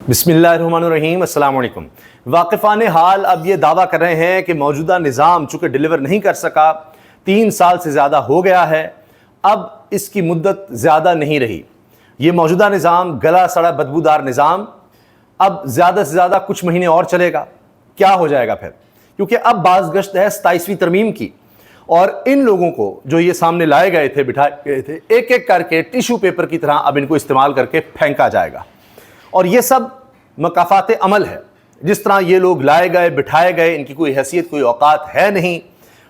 بسم اللہ الرحمن الرحیم، السلام علیکم۔ واقفان حال اب یہ دعویٰ کر رہے ہیں کہ موجودہ نظام چونکہ ڈیلیور نہیں کر سکا، 3 سال سے زیادہ ہو گیا ہے، اب اس کی مدت زیادہ نہیں رہی۔ یہ موجودہ نظام گلا سڑا بدبودار نظام اب زیادہ سے زیادہ کچھ مہینے اور چلے گا۔ کیا ہو جائے گا پھر؟ کیونکہ اب باز گشت ہے 27ویں ترمیم کی، اور ان لوگوں کو جو یہ سامنے لائے گئے تھے، بٹھائے گئے تھے، ایک ایک کر کے ٹیشو پیپر کی طرح اب ان کو استعمال کر کے پھینکا جائے گا۔ اور یہ سب مکافات عمل ہے۔ جس طرح یہ لوگ لائے گئے، بٹھائے گئے، ان کی کوئی حیثیت، کوئی اوقات ہے نہیں،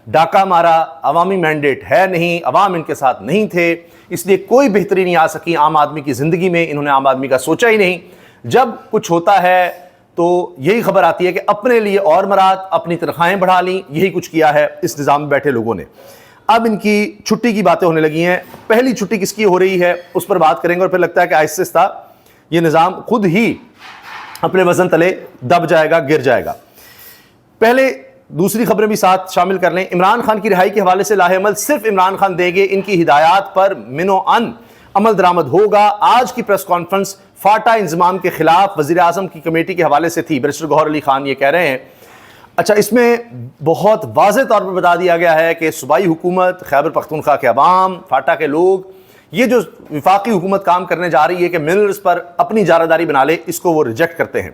ڈاکہ مارا، عوامی مینڈیٹ ہے نہیں، عوام ان کے ساتھ نہیں تھے، اس لیے کوئی بہتری نہیں آ سکی عام آدمی کی زندگی میں، انہوں نے عام آدمی کا سوچا ہی نہیں۔ جب کچھ ہوتا ہے تو یہی خبر آتی ہے کہ اپنے لیے اور مراد، اپنی تنخواہیں بڑھا لیں، یہی کچھ کیا ہے اس نظام میں بیٹھے لوگوں نے۔ اب ان کی چھٹی کی باتیں ہونے لگی ہیں۔ پہلی چھٹی کس کی ہو رہی ہے اس پر بات کریں گے، اور پھر لگتا ہے کہ آہستہ آہستہ یہ نظام خود ہی اپنے وزن تلے دب جائے گا، گر جائے گا۔ پہلے دوسری خبریں بھی ساتھ شامل کر لیں۔ عمران خان کی رہائی کے حوالے سے لاہے عمل صرف عمران خان دیں گے، ان کی ہدایات پر من و عن عمل درآمد ہوگا۔ آج کی پریس کانفرنس فاٹا انضمام کے خلاف وزیر اعظم کی کمیٹی کے حوالے سے تھی۔ بیرسٹر گوہر علی خان یہ کہہ رہے ہیں۔ اچھا، اس میں بہت واضح طور پر بتا دیا گیا ہے کہ صوبائی حکومت، خیبر پختونخوا کے عوام، فاٹا کے لوگ، یہ جو وفاقی حکومت کام کرنے جا رہی ہے کہ منرلز پر اپنی جارہداری بنا لے، اس کو وہ ریجیکٹ کرتے ہیں۔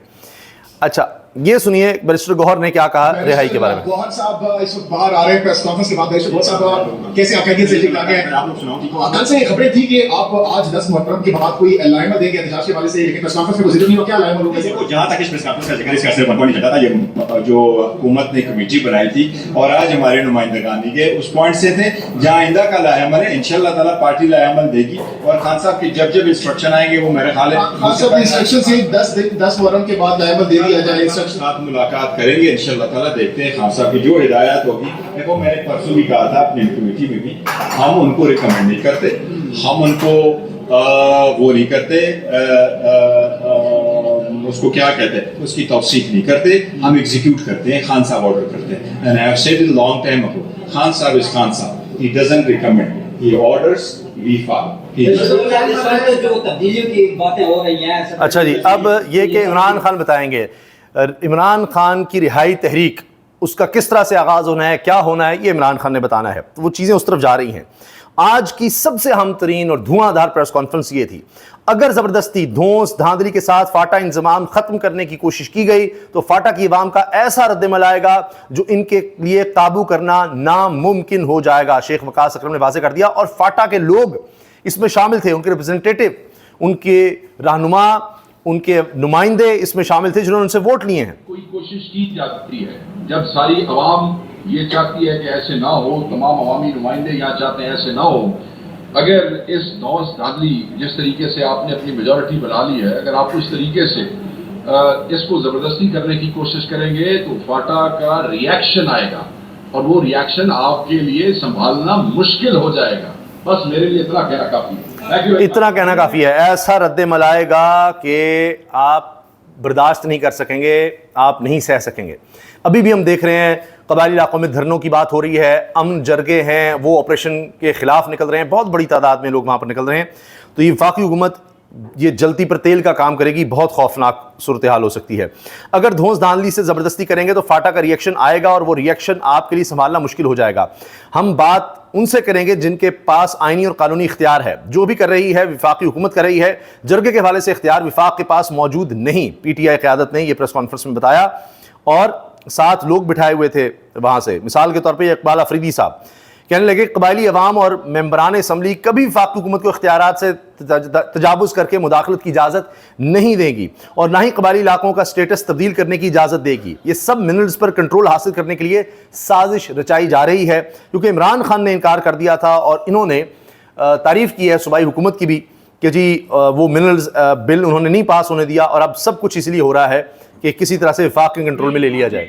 اچھا، یہ سنیے بیرسٹر گوہر نے کیا کہا رہائی کے بارے میں۔ گوہر صاحب اس وقت باہر آ رہے ہیں پریس کانفرنس کے بعد۔ بیرسٹر گوہر صاحب کیسے عقیدت سے لکھا گیا ہے؟ آپ لوگ سناؤ۔ کل سے خبریں تھی کہ آپ آج 10 محرم کے بعد کوئی علائمہ دیں گے احتجاج کے حوالے سے، لیکن پریس کانفرنس میں ذکر نہیں ہوا، کیا علائمہ ہوگا؟ جہاں تک اس پریس کانفرنس کا ذکر اس کا صرف بنوا نہیں چاہتا تھا، یہ جو حکومت نے کمیٹی بنائی تھی اور آج ہمارے نمائندگان کے اس پوائنٹ سے تھے جہاں آئندہ کا لائحہ عمل ہے، انشاءاللہ تعالیٰ پارٹی لائحہ عمل دے گی، اور خان صاحب کی جب انسٹرکشن آئیں گے وہ میرے خیال ہے خان صاحب انسٹرکشن سے 10 محرم کے بعد لائحہ عمل دے دیا جائے۔ ساتھ ملاقات کریں گے انشاءاللہ تعالیٰ، دیکھتے ہیں خان صاحب کی جو ہدایات ہوگی۔ دیکھو میں نے پرسوں بھی کہا تھا اپنی کمیٹی میں بھی، ہم ان کو ریکمینڈ نہیں کرتے، ہم ان کو وہ نہیں کرتے، اس کو کیا کہتے ہیں، اس کی توثیق نہیں کرتے، ہم ایگزیکیوٹ کرتے ہیں، خان صاحب آرڈر کرتے ہیں۔ And I have said it a long time ago, Khan صاحب is خان صاحب، he doesn't recommend, he orders, we follow۔ اچھا جی، اب یہ کہ عمران خان بتائیں گے عمران خان کی رہائی تحریک، اس کا کس طرح سے آغاز ہونا ہے، کیا ہونا ہے، یہ عمران خان نے بتانا ہے۔ وہ چیزیں اس طرف جا رہی ہیں۔ آج کی سب سے اہم ترین اور دھواں دھار پریس کانفرنس یہ تھی۔ اگر زبردستی دھونس دھاندلی کے ساتھ فاٹا انضمام ختم کرنے کی کوشش کی گئی تو فاٹا کی عوام کا ایسا رد عمل آئے گا جو ان کے لیے قابو کرنا ناممکن ہو جائے گا۔ شیخ وقاص اکرم نے واضح کر دیا، اور فاٹا کے لوگ اس میں شامل تھے، ان کے ریپرزنٹیٹو، ان کے رہنما، ان کے نمائندے اس میں شامل تھے جنہوں نے ان سے ووٹ لیے ہیں۔ کوئی کوشش کی جاتی ہے جب ساری عوام یہ چاہتی ہے کہ ایسے نہ ہو، تمام عوامی نمائندے یہاں چاہتے ہیں ایسے نہ ہو، اگر اس دھونس دھاندلی جس طریقے سے آپ نے اپنی میجورٹی بنا لی ہے، اگر آپ اس طریقے سے اس کو زبردستی کرنے کی کوشش کریں گے تو فاٹا کا ریاکشن آئے گا، اور وہ ریاکشن آپ کے لیے سنبھالنا مشکل ہو جائے گا۔ بس میرے لیے اتنا کہنا کافی ہے، اتنا کہنا کافی ہے۔ ایسا رد عمل آئے گا کہ آپ برداشت نہیں کر سکیں گے، آپ نہیں سہ سکیں گے۔ ابھی بھی ہم دیکھ رہے ہیں قبائلی علاقوں میں دھرنوں کی بات ہو رہی ہے، امن جرگے ہیں، وہ آپریشن کے خلاف نکل رہے ہیں، بہت بڑی تعداد میں لوگ وہاں پر نکل رہے ہیں۔ تو یہ وفاقی حکومت یہ جلتی پر تیل کا کام کرے گی، بہت خوفناک صورتحال ہو سکتی ہے۔ اگر دھونس دھاندلی سے زبردستی کریں گے تو فاٹا کا ریئیکشن آئے گا، اور وہ ریئیکشن آپ کے لیے سنبھالنا مشکل ہو جائے گا۔ ہم بات ان سے کریں گے جن کے پاس آئینی اور قانونی اختیار ہے۔ جو بھی کر رہی ہے وفاقی حکومت کر رہی ہے، جرگے کے حوالے سے اختیار وفاق کے پاس موجود نہیں۔ پی ٹی آئی قیادت نے یہ پریس کانفرنس میں بتایا، اور 7 لوگ بٹھائے ہوئے تھے وہاں سے۔ مثال کے طور پہ اقبال افریدی صاحب کہنے لگے قبائلی عوام اور ممبران اسمبلی کبھی وفاقی حکومت کو اختیارات سے تجاوز کر کے مداخلت کی اجازت نہیں دے گی، اور نہ ہی قبائلی علاقوں کا سٹیٹس تبدیل کرنے کی اجازت دے گی۔ یہ سب منرلز پر کنٹرول حاصل کرنے کے لیے سازش رچائی جا رہی ہے، کیونکہ عمران خان نے انکار کر دیا تھا، اور انہوں نے تعریف کی ہے صوبائی حکومت کی بھی کہ جی وہ منرلز بل انہوں نے نہیں پاس ہونے دیا، اور اب سب کچھ اس لیے ہو رہا ہے کہ کسی طرح سے وفاق کے کنٹرول میں لے لیا جائے۔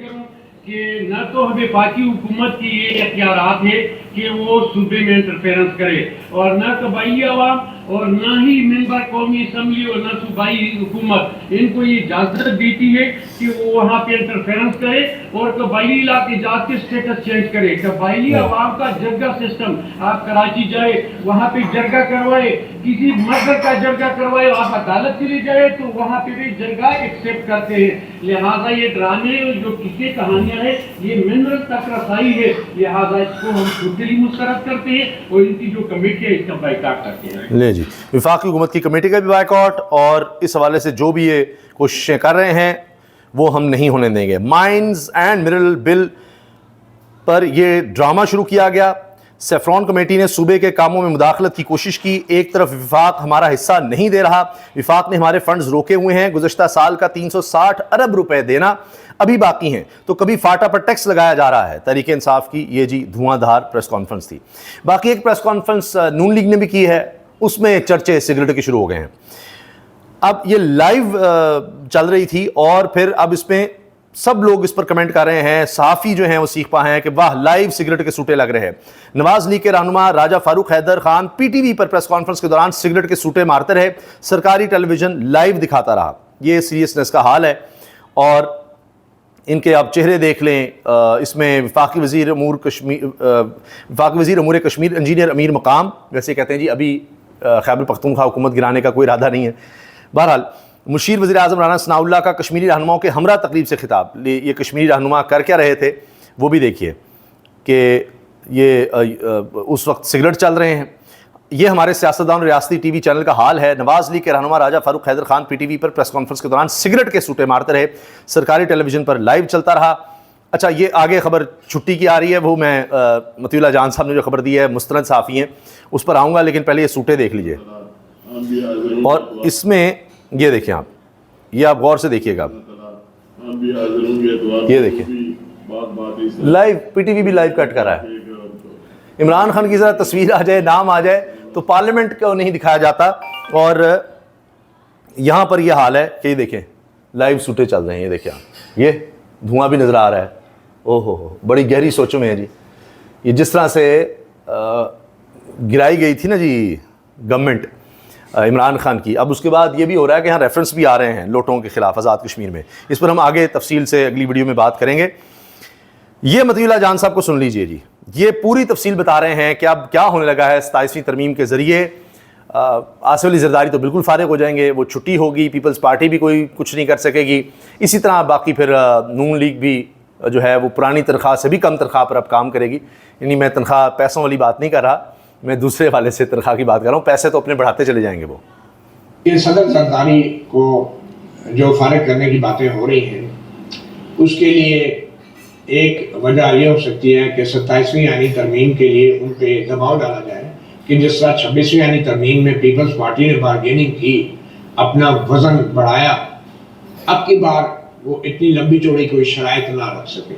کہ نہ تو وفاقی حکومت کی یہ اختیارات ہے کہ وہ صوبے میں انٹرفیرنس کرے، اور نہ قبائلی عوام اور نہ ہی ممبر قومی اسمبلی اور نہ صوبائی حکومت ان کو یہ اجازت دیتی ہے کہ وہ وہاں پہ انٹرفیرنس کرے اور قبائلی علاقے جات کے اسٹیٹس چینج کرے۔ قبائلی عوام کا جرگہ سسٹم، آپ کراچی جائے وہاں پہ جرگہ کروائے، کسی مذہب کا جرگہ کروائے، آپ عدالت کے لیے جائے تو وہاں پہ بھی جرگہ ایکسیپٹ کرتے ہیں۔ لہٰذا یہ ڈرامے جو قصے کہانیاں ہیں یہ منرل تک رسائی ہے، لہٰذا اس کو ہم ٹوٹلی مسترد کرتے ہیں اور ان کی جو کمیٹی ہے اس کا بائیکاٹ کرتے ہیں۔ لے جی، وفاقی حکومت کی کمیٹی کا بھی بائیکاٹ، اور اس حوالے سے جو بھی یہ کوششیں کر رہے ہیں وہ ہم نہیں ہونے دیں گے۔ مائنز اینڈ منرل بل پر یہ ڈرامہ شروع کیا گیا۔ سیفرون کمیٹی نے صوبے کے کاموں میں مداخلت کی کوشش کی۔ ایک طرف وفاق ہمارا حصہ نہیں دے رہا، وفاق نے ہمارے فنڈز روکے ہوئے ہیں، گزشتہ سال کا 360 ارب روپے دینا ابھی باقی ہیں، تو کبھی فاٹا پر ٹیکس لگایا جا رہا ہے۔ تحریک انصاف کی یہ جی دھواں دھار پریس کانفرنس تھی۔ باقی ایک پریس کانفرنس نون لیگ نے بھی کی ہے، اس میں چرچے سگریٹ کے شروع ہو گئے ہیں۔ اب یہ لائیو چل رہی تھی اور پھر اب اس میں سب لوگ اس پر کمنٹ کر رہے ہیں، صحافی جو ہیں وہ سیکھ پا ہیں کہ واہ لائیو سگریٹ کے سوٹے لگ رہے ہیں۔ نواز لیگ کے رہنما Raja Farooq Haider Khan P T V پر پریس کانفرنس کے دوران سگریٹ کے سوٹے مارتے رہے، سرکاری ٹیلی ویژن لائیو دکھاتا رہا۔ یہ سیریسنس کا حال ہے، اور ان کے آپ چہرے دیکھ لیں۔ اس میں وفاقی وزیر امور کشمیر انجینئر امیر مقام، ویسے کہتے ہیں جی ابھی خیبر پختونخوا حکومت گرانے کا کوئی ارادہ نہیں ہے۔ بہرحال مشیر وزیر اعظم رانا ثناء اللہ کا کشمیری رہنماؤں کے ہمراہ تقریب سے خطاب۔ یہ کشمیری رہنما کر کیا رہے تھے وہ بھی دیکھیے کہ یہ اس وقت سگریٹ چل رہے ہیں۔ یہ ہمارے سیاستدان اور ریاستی ٹی وی چینل کا حال ہے۔ نواز لیگ کے رہنما Raja Farooq Haider Khan P T V پر پریس کانفرنس کے دوران سگریٹ کے سوٹے مارتے رہے، سرکاری ٹیلی ویژن پر لائیو چلتا رہا۔ اچھا، یہ آگے خبر چھٹی کی آ رہی ہے، وہ میں مطیع اللہ جان صاحب نے جو خبر دی ہے، مستند صحافی ہیں، اس پر آؤں گا، لیکن پہلے یہ سوٹے دیکھ لیجئے۔ اور اس میں یہ دیکھیں آپ، یہ آپ غور سے دیکھیے گا، یہ دیکھیں لائیو پی ٹی وی بھی لائیو کٹ کر رہا ہے۔ عمران خان کی ذرا تصویر آ جائے، نام آ جائے تو پارلیمنٹ کو نہیں دکھایا جاتا، اور یہاں پر یہ حال ہے کہ یہ دیکھیں لائیو سوٹے چل رہے ہیں، یہ دیکھیں آپ، یہ دھواں بھی نظر آ رہا ہے۔ او ہو بڑی گہری سوچوں میں ہے جی۔ یہ جس طرح سے گرائی گئی تھی نا جی گورنمنٹ عمران خان کی، اب اس کے بعد یہ بھی ہو رہا ہے کہ یہاں ریفرنس بھی آ رہے ہیں لوٹوں کے خلاف آزاد کشمیر میں۔ اس پر ہم آگے تفصیل سے اگلی ویڈیو میں بات کریں گے۔ یہ مطیع اللہ جان صاحب کو سن لیجئے جی، یہ پوری تفصیل بتا رہے ہیں کہ اب کیا ہونے لگا ہے 27ویں ترمیم کے ذریعے۔ آصف علی زرداری تو بالکل فارغ ہو جائیں گے، وہ چھٹی ہوگی، پیپلز پارٹی بھی کوئی کچھ نہیں کر سکے گی، اسی طرح باقی پھر نون لیگ بھی جو ہے وہ پرانی تنخواہ سے بھی کم تنخواہ پر اب کام کرے گی۔ یعنی میں تنخواہ پیسوں والی بات نہیں کر رہا، میں دوسرے والے سے تنخواہ کی بات کر رہا ہوں، پیسے تو اپنے بڑھاتے چلے جائیں گے وہ۔ یہ صدر زرداری کو جو فارغ کرنے کی باتیں ہو رہی ہیں، اس کے لیے ایک وجہ یہ ہو سکتی ہے کہ 27ویں آئینی ترمیم کے لیے ان پہ دباؤ ڈالا جائے کہ جس طرح 26ویں آئینی ترمیم میں پیپلز پارٹی نے بارگیننگ کی، اپنا وزن بڑھایا، اب کی بار وہ اتنی لمبی چوڑی کوئی شرائط نہ رکھ سکے۔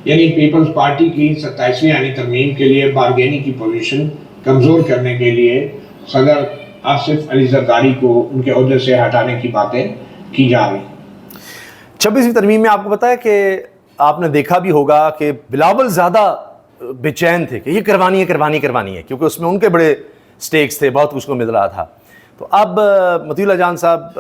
یعنی پیپلز پارٹی کی 27ویں آئینی ترمیم کے لیے بارگیننگ کی پوزیشن کمزور کرنے کے لیے صدر آصف علی زرداری کو ان کے عہدے سے ہٹانے کی باتیں کی جا رہی ہیں۔ 26ویں ترمیم میں آپ کو پتا ہے کہ آپ نے دیکھا بھی ہوگا کہ بلاول زیادہ بے چین تھے کہ یہ کروانی ہے، کیونکہ اس میں ان کے بڑے سٹیکس تھے، بہت کچھ کو مل رہا تھا۔ تو اب مطیع اللہ جان صاحب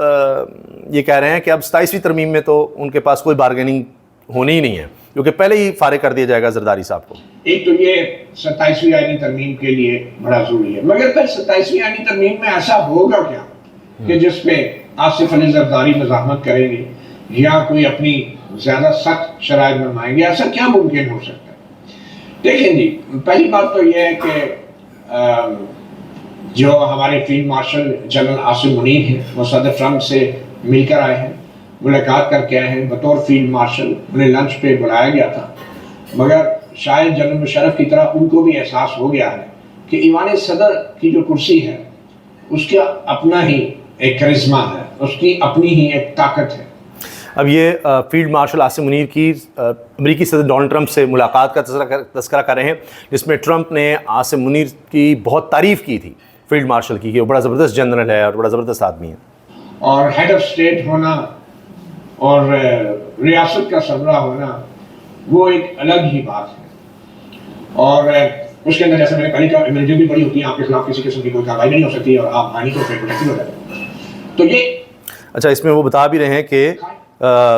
یہ کہہ رہے ہیں کہ اب 27ویں ترمیم میں تو ان کے پاس کوئی بارگیننگ ہونی ہی نہیں ہے، کیونکہ پہلے ہی فارغ کر دیا جائے گا زرداری صاحب کو۔ ایک تو یہ 27ویں آئینی ترمیم کے لیے بڑا ضروری ہے، مگر پھر 27ویں آئینی ترمیم میں ایسا ہوگا کیا کہ جس پہ آصف علی زرداری مزاحمت کریں گے یا کوئی اپنی زیادہ سخت شرائط بنوائیں گے؟ ایسا کیا ممکن ہو سکتا ہے؟ دیکھیں جی، پہلی بات تو یہ ہے کہ جو ہمارے field marshal general Asim Munir ہیں، وہ صدر ٹرمپ سے مل کر آئے ہیں، ملاقات کر کے آئے ہیں بطور فیلڈ مارشل، انہیں لنچ پہ بلایا گیا تھا، مگر شاید جنرل مشرف کی طرح ان کو بھی احساس ہو گیا ہے کہ ایوان صدر کی جو کرسی ہے اس کا اپنا ہی ایک کرزما ہے، اس کی اپنی ہی ایک طاقت ہے۔ اب یہ فیلڈ مارشل عاصم منیر کی امریکی صدر ڈونلڈ ٹرمپ سے ملاقات کا تذکرہ کر رہے ہیں، جس میں ٹرمپ نے عاصم منیر کی بہت تعریف کی تھی، فیلڈ مارشل کی، کہ وہ بڑا زبردست جنرل ہے اور بڑا زبردست آدمی ہے۔ اور ہیڈ آف اسٹیٹ ہونا اور ریاست کا سربراہ ہونا وہ ایک الگ ہی بات ہے، اور اس کے اندر جیسے میں نے پہلے کہا امیونٹی بھی بڑی ہوتی ہے, آپ کے خلاف کسی قسم کی کوئی کارروائی نہیں ہو سکتی اور آپ آئینی طور پہ پروٹیکٹڈ ہو جاتے ہیں. تو یہ اچھا, اس میں وہ بتا بھی رہے ہیں کہ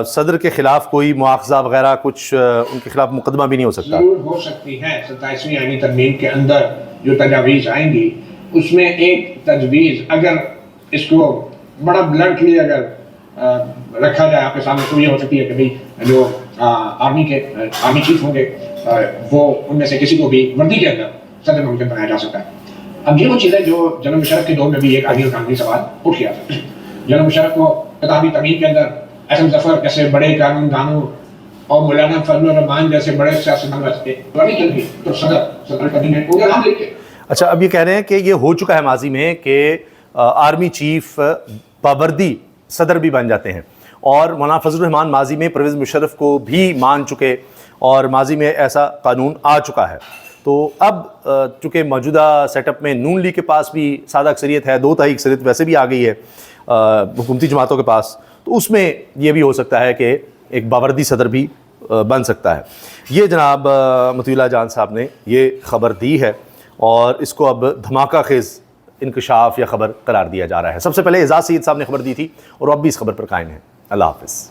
صدر کے خلاف کوئی مواخذہ وغیرہ کچھ ان کے خلاف مقدمہ بھی نہیں ہو سکتا. ضرور ہو سکتی ہے. 27ویں آئینی ترمیم کے اندر جو تجاویز آئیں گی اس میں ایک تجویز اگر اس کو بڑا بلنٹلی اگر رکھا جائے آپ کے سامنے تو یہ ہو سکتی ہے کہ بھئی جو آرمی چیف ہوں گے وہ ان میں سے کسی کو بھی وردی کے اندر صدر ممکن بنایا جا سکتا ہے. اب یہ وہ چیز ہے جو جنرل مشرف کے دور میں بھی ایک آئینی اور قانونی سوال اٹھ گیا تھا. جنرل مشرف کو کتابی ترمیم کے اندر احسن ظفر جیسے بڑے قانون دانوں اور مولانا فضل الرحمان جیسے بڑے سیاستدان رہتے تو صدر کابینہ کو نام لے کے. اچھا, اب یہ کہہ رہے ہیں کہ یہ ہو چکا ہے ماضی میں کہ آرمی چیف باوردی صدر بھی بن جاتے ہیں, اور مولانا فضل الرحمان ماضی میں پرویز مشرف کو بھی مان چکے اور ماضی میں ایسا قانون آ چکا ہے. تو اب چونکہ موجودہ سیٹ اپ میں نون لیگ کے پاس بھی سادہ اکثریت ہے, 2 تہائی اکثریت ویسے بھی آ گئی ہے حکومتی جماعتوں کے پاس, تو اس میں یہ بھی ہو سکتا ہے کہ ایک باوردی صدر بھی بن سکتا ہے. یہ جناب مطیع اللہ جان صاحب نے یہ خبر دی ہے اور اس کو اب دھماکہ خیز انکشاف یا خبر قرار دیا جا رہا ہے. سب سے پہلے اعزاز سید صاحب نے خبر دی تھی اور اب بھی اس خبر پر قائم ہیں. اللہ حافظ.